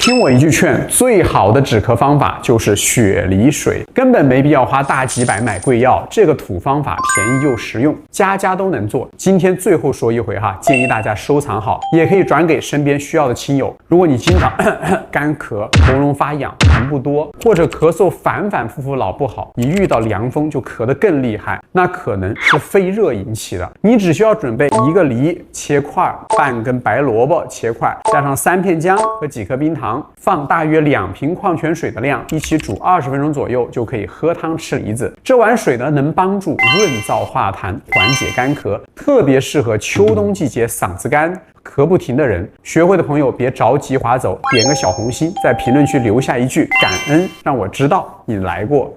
听我一句劝，最好的止咳方法就是雪梨水，根本没必要花大几百买贵药，这个土方法便宜又实用，家家都能做。今天最后说一回哈，建议大家收藏好，也可以转给身边需要的亲友。如果你经常干咳、喉咙发痒、痰不多，或者咳嗽反反复复老不好，一遇到凉风就咳得更厉害，那可能是肺热引起的。你只需要准备1个梨切块，半根白萝卜切块，加上3片姜和几颗冰糖，放大约2瓶矿泉水的量，一起煮20分钟左右，就可以喝汤吃梨子。这碗水呢，能帮助润燥化痰，缓解干咳，特别适合秋冬季节嗓子干、咳不停的人。学会的朋友别着急划走，点个小红心，在评论区留下一句感恩，让我知道你来过。